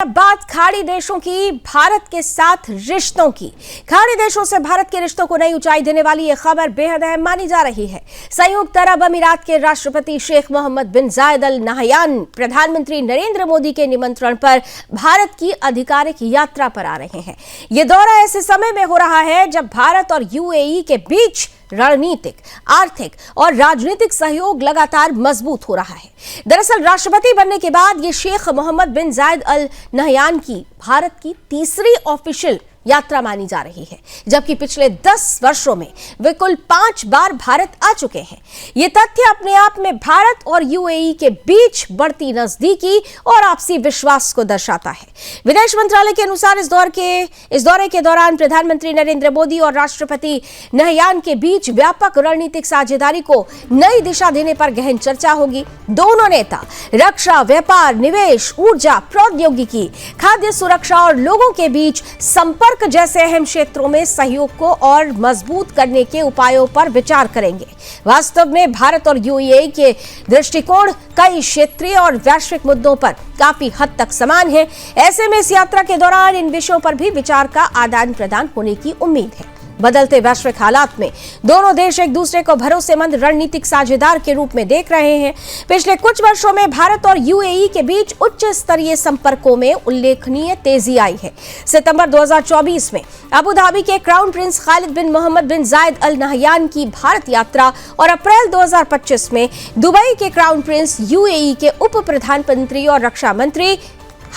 बात खाड़ी देशों की भारत के साथ रिश्तों की। खाड़ी देशों से भारत के रिश्तों को नई ऊंचाई देने वाली यह खबर बेहद अहम मानी जा रही है। संयुक्त अरब अमीरात के राष्ट्रपति शेख मोहम्मद बिन जायद अल नहयान प्रधानमंत्री नरेंद्र मोदी के निमंत्रण पर भारत की आधिकारिक यात्रा पर आ रहे हैं। यह दौरा ऐसे समय में हो रहा है जब भारत और यूएई के बीच रणनीतिक, आर्थिक और राजनीतिक सहयोग लगातार मजबूत हो रहा है। दरअसल राष्ट्रपति बनने के बाद ये शेख मोहम्मद बिन जायद अल नहयान की भारत की तीसरी ऑफिशियल यात्रा मानी जा रही है, जबकि पिछले 10 वर्षों में वे कुल 5 बार भारत आ चुके हैं। ये तथ्य अपने आप में भारत और यूएई के बीच बढ़ती नजदीकी और आपसी विश्वास को दर्शाता है। विदेश मंत्रालय के अनुसार इस दौरे के दौरान प्रधानमंत्री नरेंद्र मोदी और राष्ट्रपति नहयान के बीच व्यापक रणनीतिक साझेदारी को नई दिशा देने पर गहन चर्चा होगी। दोनों नेता रक्षा, व्यापार, निवेश, ऊर्जा, प्रौद्योगिकी, खाद्य सुरक्षा और लोगों के बीच संपर्क जैसे अहम क्षेत्रों में सहयोग को और मजबूत करने के उपायों पर विचार करेंगे। वास्तव में भारत और यूएई के दृष्टिकोण कई क्षेत्रीय और वैश्विक मुद्दों पर काफी हद तक समान है। ऐसे में इस यात्रा के दौरान इन विषयों पर भी विचार का आदान प्रदान होने की उम्मीद है। बदलते वैश्विक हालात में दोनों देश एक दूसरे को भरोसेमंद रणनीतिक साझेदार के रूप में देख रहे हैं। पिछले कुछ वर्षों में भारत और यूएई के बीच उच्च स्तरीय संपर्कों में उल्लेखनीय तेजी आई है। सितंबर 2024 में अबू धाबी के क्राउन प्रिंस खालिद बिन मोहम्मद बिन जायद अल नहयान की भारत यात्रा और अप्रैल 2025 में दुबई के क्राउन प्रिंस यूएई के उप प्रधानमंत्री और रक्षा मंत्री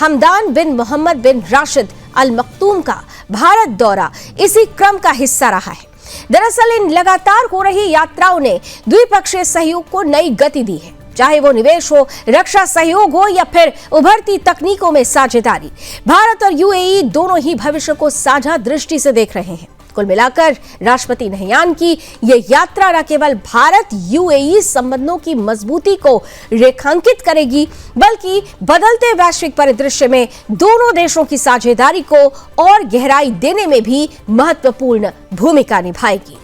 हमदान बिन मोहम्मद बिन राशिद अल मक्तूम का भारत दौरा इसी क्रम का हिस्सा रहा है। दरअसल इन लगातार हो रही यात्राओं ने द्विपक्षीय सहयोग को नई गति दी है, चाहे वो निवेश हो, रक्षा सहयोग हो या फिर उभरती तकनीकों में साझेदारी। भारत और यूएई दोनों ही भविष्य को साझा दृष्टि से देख रहे हैं। कुल मिलाकर राष्ट्रपति नहयान की यह यात्रा न केवल भारत यूएई संबंधों की मजबूती को रेखांकित करेगी, बल्कि बदलते वैश्विक परिदृश्य में दोनों देशों की साझेदारी को और गहराई देने में भी महत्वपूर्ण भूमिका निभाएगी।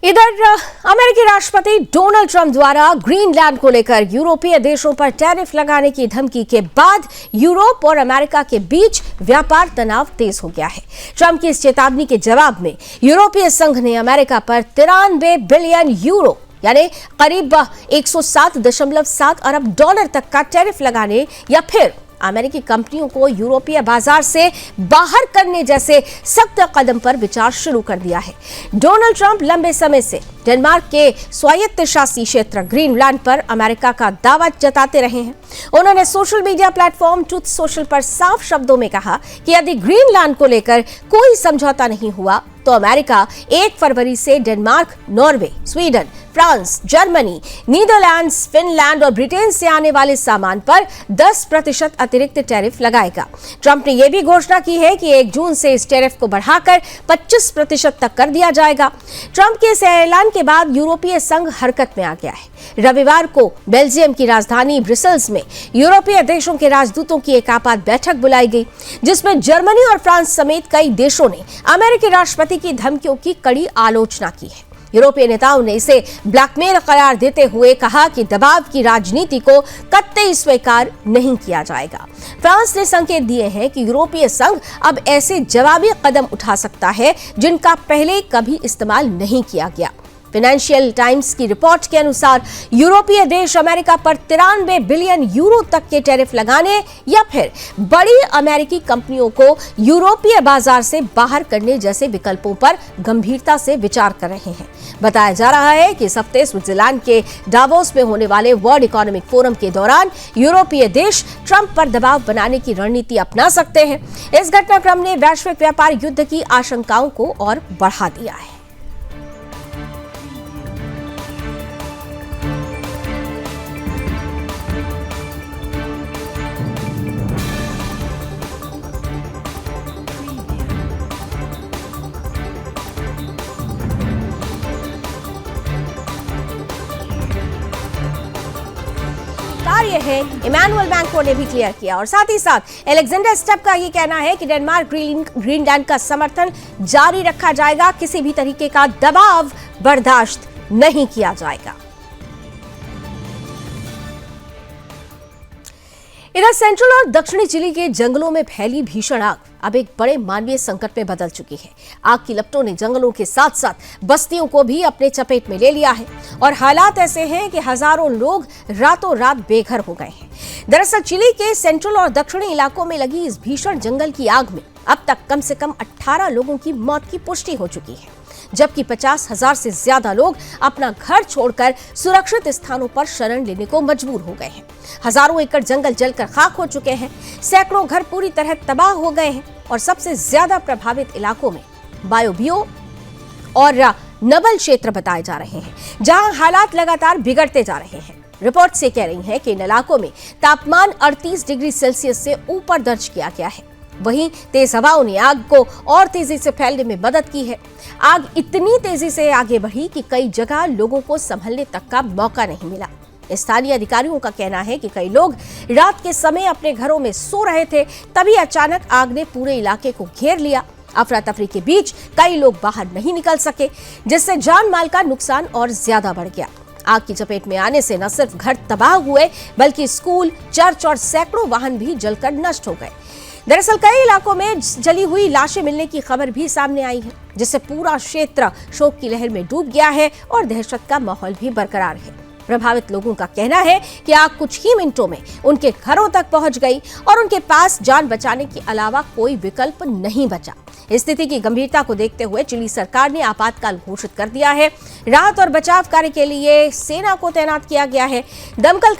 इधर अमेरिकी राष्ट्रपति डोनाल्ड ट्रंप द्वारा ग्रीनलैंड को लेकर यूरोपीय देशों पर टैरिफ लगाने की धमकी के बाद यूरोप और अमेरिका के बीच व्यापार तनाव तेज हो गया है। ट्रंप की इस चेतावनी के जवाब में यूरोपीय संघ ने अमेरिका पर 93 बिलियन यूरो यानी करीब 107.7 अरब डॉलर तक का टैरिफ लगाने या फिर अमेरिकी कंपनियों को यूरोपीय बाजार से बाहर करने जैसे सख्त कदम पर विचार शुरू कर दिया है। डोनाल्ड ट्रंप लंबे समय से डेनमार्क के स्वायत्त शासी क्षेत्र ग्रीनलैंड पर अमेरिका का दावा जताते रहे हैं। उन्होंने social media platform truth social पर साफ शब्दों में कहा कि यदि ग्रीनलैंड को लेकर कोई समझौता नहीं हुआ तो अमेरिका 1 फरवरी से Denmark, Norway, Sweden, France, Germany, Netherlands, Finland और ब्रिटेन से आने वाले सामान पर 10% अतिरिक्त टैरिफ लगाएगा। ट्रंप ने यह भी घोषणा की है कि 1 जून से इस टैरिफ को बढ़ाकर 25% तक कर दिया जाएगा। ट्रंप के इस ऐलान के बाद यूरोपीय संघ हरकत में आ गया है। रविवार को बेल्जियम की राजधानी ब्रसेल्स में यूरोपीय देशों के राजदूतों की एक आपात बैठक बुलाई गई, जिसमें जर्मनी और फ्रांस समेत कई देशों ने अमेरिकी राष्ट्रपति की धमकियों की कड़ी आलोचना की है। यूरोपीय नेताओं ने इसे ब्लैकमेल करार देते हुए कहा कि दबाव की राजनीति को कतई स्वीकार नहीं किया जाएगा। फ्रांस ने संकेत दिए हैं कि यूरोपीय संघ अब ऐसे जवाबी कदम उठा सकता है जिनका पहले कभी इस्तेमाल नहीं किया गया। फाइनेंशियल टाइम्स की रिपोर्ट के अनुसार यूरोपीय देश अमेरिका पर 93 बिलियन यूरो तक के टैरिफ लगाने या फिर बड़ी अमेरिकी कंपनियों को यूरोपीय बाजार से बाहर करने जैसे विकल्पों पर गंभीरता से विचार कर रहे हैं। बताया जा रहा है कि इस हफ्ते स्विट्जरलैंड के डावोस में होने वाले वर्ल्ड इकोनॉमिक फोरम के दौरान यूरोपीय देश ट्रंप पर दबाव बनाने की रणनीति अपना सकते हैं। इस घटनाक्रम ने वैश्विक व्यापार युद्ध की आशंकाओं को और बढ़ा दिया है। ये है इमैनुअल मैक्रों ने भी क्लियर किया। और साथ ही साथ अलेक्जेंडर स्टब का ये कहना है कि डेनमार्क ग्रीनलैंड का समर्थन जारी रखा जाएगा, किसी भी तरीके का दबाव बर्दाश्त नहीं किया जाएगा। इधर सेंट्रल और दक्षिणी चिली के जंगलों में फैली भीषण आग अब एक बड़े मानवीय संकट में बदल चुकी है। आग की लपटों ने जंगलों के साथ साथ बस्तियों को भी अपने चपेट में ले लिया है और हालात ऐसे हैं कि हजारों लोग रातों रात बेघर हो गए हैं। दरअसल चिली के सेंट्रल और दक्षिणी इलाकों में लगी इस भीषण जंगल की आग में अब तक कम से कम 18 लोगों की मौत की पुष्टि हो चुकी है, जबकि 50,000 से ज्यादा लोग अपना घर छोड़कर सुरक्षित स्थानों पर शरण लेने को मजबूर हो गए हैं। हजारों एकड़ जंगल जलकर खाक हो चुके हैं, सैकड़ों घर पूरी तरह तबाह हो गए हैं और सबसे ज्यादा प्रभावित इलाकों में बायोबियो और नबल क्षेत्र बताए जा रहे हैं, जहां हालात लगातार बिगड़ते जा रहे हैं। रिपोर्ट से कह रही है कि इन इलाकों में तापमान 38 डिग्री सेल्सियस से ऊपर दर्ज किया गया है। वहीं तेज हवाओं ने आग को और तेजी से फैलने में मदद की है। आग इतनी तेजी से आगे बढ़ी कि कई जगह लोगों को संभलने तक का मौका नहीं मिला। स्थानीय अधिकारियों का कहना है कि कई लोग रात के समय अपने घरों में सो रहे थे, तभी अचानक आग ने पूरे इलाके को घेर लिया। अफरा तफरी के बीच कई लोग बाहर नहीं निकल सके, जिससे जान माल का नुकसान और ज्यादा बढ़ गया। आग की चपेट में आने से न सिर्फ घर तबाह हुए, बल्कि स्कूल, चर्च और सैकड़ों वाहन भी जलकर नष्ट हो गए। दरअसल कई इलाकों में जली हुई लाशें मिलने की खबर भी सामने आई है, जिससे पूरा क्षेत्र शोक की लहर में डूब गया है और दहशत का माहौल भी बरकरार है। प्रभावित लोगों का कहना है कि आग कुछ ही मिनटों में उनके घरों तक पहुंच गई और उनके पास जान बचाने के अलावा कोई विकल्प नहीं बचा। स्थिति की गंभीरता को देखते हुए चिली सरकार ने आपातकाल घोषित कर दिया है। राहत और बचाव कार्य के लिए सेना को तैनात किया गया है। दमकल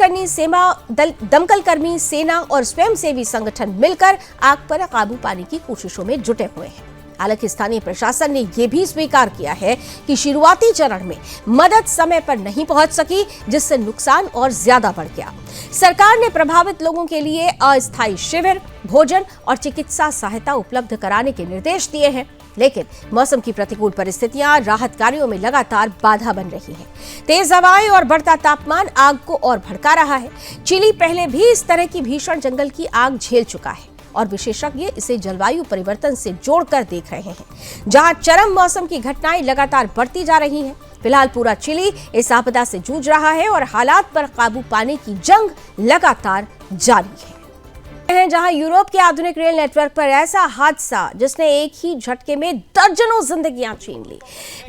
कर्मी, सेना और स्वयंसेवी संगठन मिलकर आग पर काबू पाने की कोशिशों में जुटे हुए हैं। हालांकि स्थानीय प्रशासन ने यह भी स्वीकार किया है कि शुरुआती चरण में मदद समय पर नहीं पहुंच सकी, जिससे नुकसान और ज्यादा बढ़ गया। सरकार ने प्रभावित लोगों के लिए अस्थायी शिविर, भोजन और चिकित्सा सहायता उपलब्ध कराने के निर्देश दिए हैं, लेकिन मौसम की प्रतिकूल परिस्थितियां राहत कार्यों में लगातार बाधा बन रही हैं। तेज हवाएं और बढ़ता तापमान आग को और भड़का रहा है। चिली पहले भी इस तरह की भीषण जंगल की आग झेल चुका है और विशेषज्ञ इसे जलवायु परिवर्तन से जोड़कर देख रहे हैं, जहां चरम मौसम की घटनाएं लगातार बढ़ती जा रही हैं। फिलहाल पूरा चिली इस आपदा से जूझ रहा है और हालात पर काबू पाने की जंग लगातार जारी है। जहां यूरोप के आधुनिक रेल नेटवर्क पर ऐसा हादसा जिसने एक ही झटके में दर्जनों जिंदगियां छीन ली।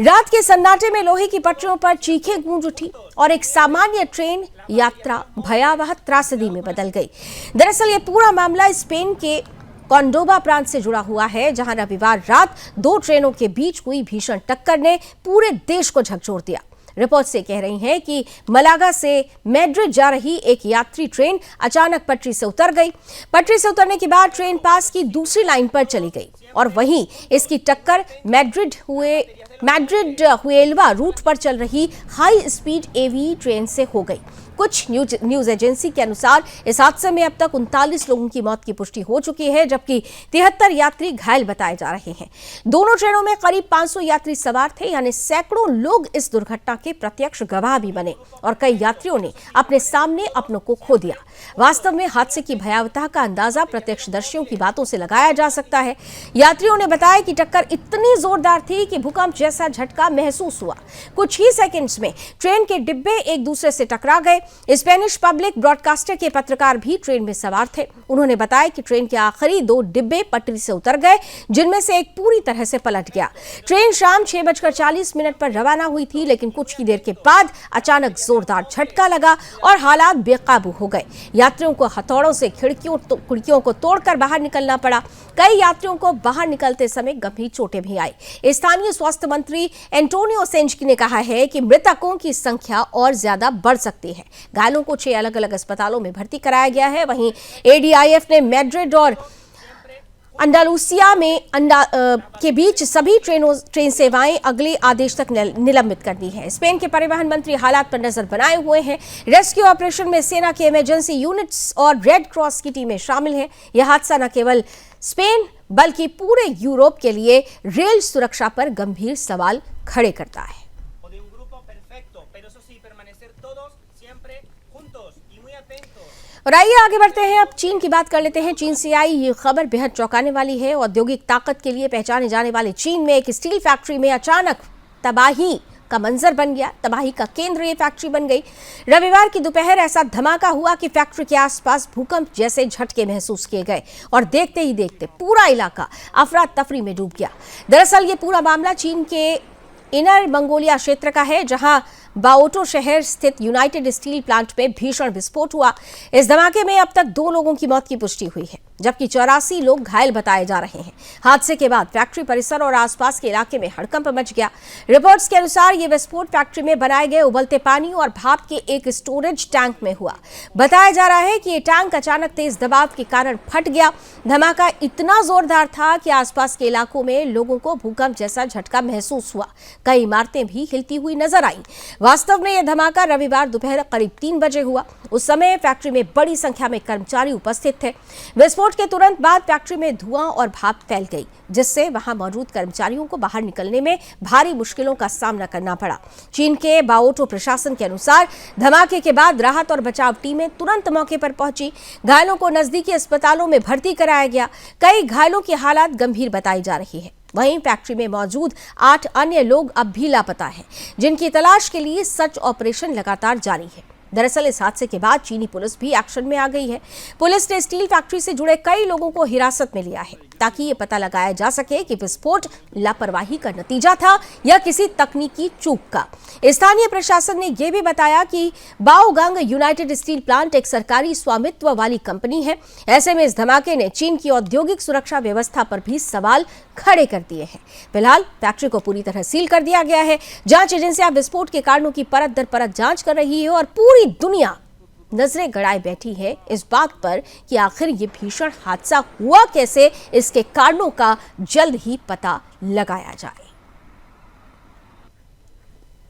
रात के सन्नाटे में लोहे की पटरियों पर चीखें गूंज उठी और एक सामान्य ट्रेन यात्रा भयावह त्रासदी में बदल गई। दरअसल ये पूरा मामला स्पेन के कॉर्डोबा प्रांत से जुड़ा हुआ है, जहां रविवार रात 2 ट्रेनों के बीच हुई भीषण टक्कर ने पूरे देश को झकझोर दिया। रिपोर्ट से कह रही हैं कि मलागा से मैड्रिड जा रही एक यात्री ट्रेन अचानक पटरी से उतर गई। पटरी से उतरने के बाद ट्रेन पास की दूसरी लाइन पर चली गई और वहीं इसकी टक्कर मैड्रिड हुएल्वा रूट पर चल रही हाई स्पीड एवी ट्रेन से हो गई। कुछ न्यूज एजेंसी के अनुसार इस हादसे में अब तक 39 लोगों की मौत की पुष्टि हो चुकी है, जबकि 73 यात्री घायल बताए जा रहे हैं। दोनों ट्रेनों में करीब 500 यात्री सवार थे, यानी सैकड़ों लोग इस दुर्घटना के प्रत्यक्ष गवाह भी बने और कई यात्रियों ने अपने सामने अपनों को खो दिया। वास्तव में हादसे की भयावहता का अंदाजा प्रत्यक्षदर्शियों की बातों से लगाया जा सकता है। यात्रियों ने बताया कि टक्कर इतनी जोरदार थी कि भूकंप जैसा झटका महसूस हुआ। कुछ ही सेकंड्स में ट्रेन के डिब्बे एक दूसरे से टकरा गए। स्पेनिश पब्लिक ब्रॉडकास्टर के पत्रकार भी ट्रेन में सवार थे। उन्होंने बताया कि ट्रेन के आखिरी 2 डिब्बे पटरी से उतर गए, जिनमें से एक पूरी तरह से पलट गया। ट्रेन शाम 6:40 पर रवाना हुई थी, लेकिन कुछ ही देर के बाद अचानक जोरदार झटका लगा और हालात बेकाबू हो गए। यात्रियों को हथौड़ों से खिड़कियों को तोड़कर बाहर निकलना पड़ा। कई यात्रियों को बाहर निकलते समय गंभीर चोटें भी आई। स्थानीय स्वास्थ्य मंत्री एंटोनियो सेंचकी ने कहा है कि मृतकों की संख्या और ज्यादा बढ़ सकती है। घायलों को 6 अलग-अलग अस्पतालों में भर्ती कराया गया है। वहीं एडीआईएफ ने मैड्रिड और अंडालुसिया के बीच सभी ट्रेन सेवाएं अगले आदेश तक निलंबित कर दी है। स्पेन के परिवहन मंत्री हालात पर नजर बनाए हुए हैं। रेस्क्यू ऑपरेशन में सेना की इमरजेंसी यूनिट्स और रेड क्रॉस की टीमें शामिल हैं। यह हादसा न केवल स्पेन बल्कि पूरे यूरोप के लिए रेल सुरक्षा पर गंभीर सवाल खड़े करता है। और आइए आगे बढ़ते हैं, अब चीन की बात कर लेते हैं। चीन से आई ये खबर बेहद चौंकाने वाली है। औद्योगिक ताकत के लिए पहचाने जाने वाले चीन में एक स्टील फैक्ट्री में अचानक तबाही का मंजर बन गया। तबाही का केंद्र ये फैक्ट्री बन गई। रविवार की दोपहर ऐसा धमाका हुआ कि फैक्ट्री के आसपास भूकंप जैसे झटके महसूस किए गए और देखते ही देखते पूरा इलाका अफरा तफरी में डूब गया। दरअसल ये पूरा मामला चीन के इनर मंगोलिया क्षेत्र का है, जहां बाओटो शहर स्थित यूनाइटेड स्टील प्लांट में भीषण विस्फोट हुआ। इस धमाके में अब तक 2 लोगों की मौत की पुष्टि हुई है, जबकि 84 लोग घायल बताए जा रहे हैं। हादसे के बाद फैक्ट्री परिसर और आसपास के इलाके में हड़कंप मच गया। रिपोर्ट्स के अनुसार यह विस्फोट फैक्ट्री में बनाए गए उबलते पानी और भाप के एक स्टोरेज टैंक में हुआ। बताया जा रहा है कि यह टैंक अचानक तेज दबाव के कारण फट गया। धमाका इतना जोरदार था कि आसपास के इलाकों में लोगों को भूकंप जैसा झटका महसूस हुआ। कई इमारतें भी हिलती हुई नजर आई। वास्तव में यह धमाका रविवार दोपहर करीब 3 बजे हुआ। उस समय फैक्ट्री में बड़ी संख्या में कर्मचारी उपस्थित थे। विस्फोट के तुरंत बाद फैक्ट्री में धुआं और भाप फैल गई, जिससे वहां मौजूद कर्मचारियों को बाहर निकलने में भारी मुश्किलों का सामना करना पड़ा। चीन के बाओटो प्रशासन के अनुसार धमाके के बाद राहत और बचाव टीमें तुरंत मौके पर पहुंची। घायलों को नजदीकी अस्पतालों में भर्ती कराया गया। कई घायलों की हालत गंभीर बताई जा रही है। वहीं फैक्ट्री में मौजूद 8 अन्य लोग अब भी लापता हैं, जिनकी तलाश के लिए सर्च ऑपरेशन लगातार जारी है। दरअसल इस हादसे के बाद चीनी पुलिस भी एक्शन में आ गई है। पुलिस ने स्टील फैक्ट्री से जुड़े कई लोगों को हिरासत में लिया है, ताकि ये पता लगाया जा सके कि विस्फोट लापरवाही का नतीजा था या किसी तकनीकी चूक का। स्थानीय प्रशासन ने यह भी बताया कि बाओगांग यूनाइटेड स्टील प्लांट एक सरकारी स्वामित्व वाली कंपनी है। ऐसे में इस धमाके ने चीन की औद्योगिक सुरक्षा व्यवस्था पर भी सवाल खड़े कर दिए हैं। फिलहाल फैक्ट्री को पूरी तरह सील कर दिया गया है। जांच एजेंसियां विस्फोट के कारणों की परत दर परत जांच कर रही है और पूरी दुनिया नजरें गड़ाए बैठी है इस बात पर कि आखिर ये भीषण हादसा हुआ कैसे। इसके कारणों का जल्द ही पता लगाया जाए।